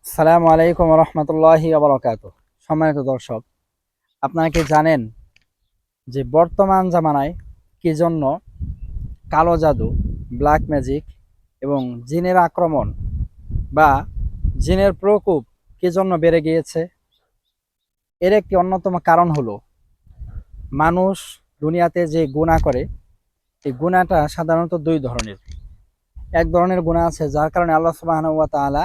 আসসালামু আলাইকুম রহমতুল্লাহি বারাকাতুহু। সম্মানিত দর্শক, আপনারা কি জানেন যে বর্তমান জামানায় কি জন্য কালো জাদু, ব্ল্যাক ম্যাজিক এবং জিনের আক্রমণ বা জিনের প্রকোপ কি জন্য বেড়ে গিয়েছে? এর একটি অন্যতম কারণ হলো মানুষ দুনিয়াতে যে গুনাহ করে, এই গুনাহটা সাধারণত দুই ধরনের। এক ধরনের গুনাহ আছে যার কারণে আল্লাহ সুবহানাহু ওয়া তাআলা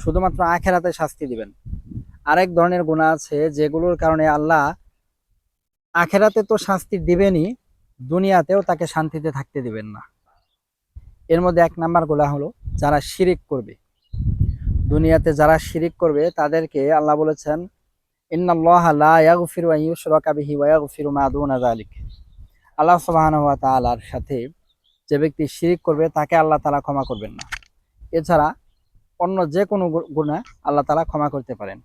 শুধুমাত্র আখিরাতে শাস্তি দিবেন। আরেক ধরনের গুনাহ আছে যেগুলোর কারণে আল্লাহ আখেরাতে তো শাস্তি দিবেনই, দুনিয়াতেও তাকে শান্তিতে থাকতে দিবেন না। এর মধ্যে এক নাম্বার গুনাহ হলো যারা শিরিক করবে। দুনিয়াতে যারা শিরিক করবে তাদেরকে আল্লাহ বলেছেন, ইন্নাল্লাহা লা ইয়াগফিরু আন ইউশরাকা বিহি ওয়া ইয়াগফিরু মা দুনা যালিক। আল্লাহ সুবহানাহু ওয়া তাআলার সাথে যে ব্যক্তি শিরিক করবে তাকে আল্লাহ তাআলা ক্ষমা করবেন না। এছাড়া অন্য যে কোনো গুনাহ আল্লাহ তাআলা ক্ষমা করতে পারেন।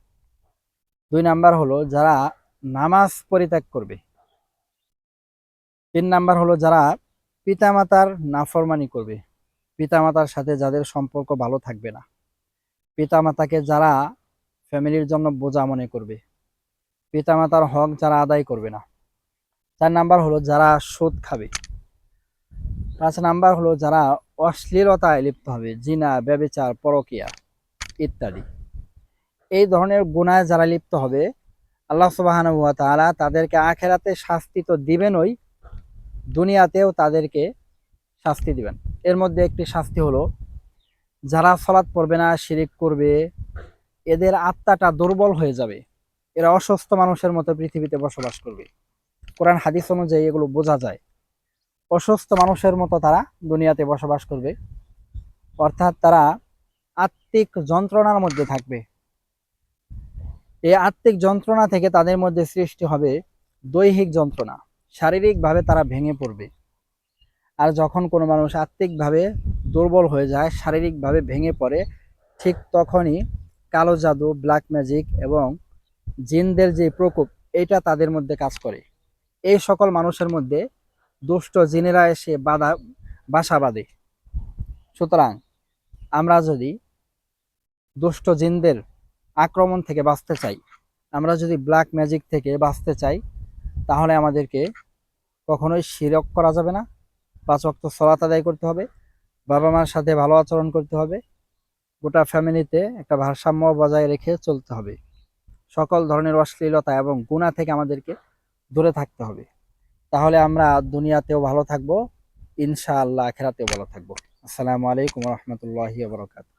দুই নাম্বার হলো যারা নামাজ পরিত্যাগ করবে। তিন নাম্বার হলো যারা পিতামাতার নাফরমানি করবে। পিতামাতার সাথে যাদের সম্পর্ক ভালো থাকবে না, পিতামাতাকে যারা ফ্যামিলির জন্য বোঝা মনে করবে, পিতামাতার হক যারা আদায় করবে না। 4 নাম্বার হলো যারা সুদ খাবে। 5 নাম্বার হলো যারা অশ্লীলতায় লিপ্ত হবে, জিনা, ব্যভিচার, পরকিয়া ইত্যাদি। এই ধরনের গুনাহে যারা লিপ্ত হবে, আল্লাহ সুবহানাহু ওয়া তাআলা তাদেরকে আখিরাতে শাস্তি তো দিবেনই, দুনিয়াতেও তাদেরকে শাস্তি দিবেন। এর মধ্যে একটি শাস্তি হলো যারা সালাত পড়বে না, শিরিক করবে, এদের আত্মাটা দুর্বল হয়ে যাবে। এরা অসুস্থ মানুষের মতো পৃথিবীতে বসবাস করবে। কোরআন হাদিস অনুযায়ী এগুলো বোঝা যায়। অসুস্থ মানুষের মতো তারা দুনিয়াতে বসবাস করবে, অর্থাৎ তারা আত্মিক যন্ত্রণার মধ্যে থাকবে। এই আত্মিক যন্ত্রণা থেকে তাদের মধ্যে সৃষ্টি হবে দৈহিক যন্ত্রণা। শারীরিকভাবে তারা ভেঙে পড়বে। আর যখন কোনো মানুষ আত্মিকভাবে দুর্বল হয়ে যায়, শারীরিকভাবে ভেঙে পড়ে, ঠিক তখনই কালো জাদু, ব্ল্যাক ম্যাজিক এবং জিনদের যে প্রকোপ, এটা তাদের মধ্যে কাজ করে। এই সকল মানুষের মধ্যে দুষ্ট জিনেরা এসে বাসা বাঁধে। সুতরাং আমরা যদি দুষ্ট জিনদের আক্রমণ থেকে বাঁচতে চাই, আমরা যদি ব্ল্যাক ম্যাজিক থেকে বাঁচতে চাই, তাহলে আমাদেরকে কখনোই শিরক করা যাবে না। 5 ওয়াক্ত সালাত আদায় করতে হবে, বাবা মার সাথে ভালো আচরণ করতে হবে, গোটা ফ্যামিলিতে একটা ভারসাম্য বজায় রেখে চলতে হবে। সকল ধরনের অশ্লীলতা এবং গুনাহ থেকে আমাদেরকে দূরে থাকতে হবে। তাহলে আমরা দুনিয়াতেও ভালো থাকবো, ইনশাআল্লাহ আখিরাতেও ভালো থাকবো। আসসালামু আলাইকুম রহমতুল্লাহি ওয়া বারাকাতুহু।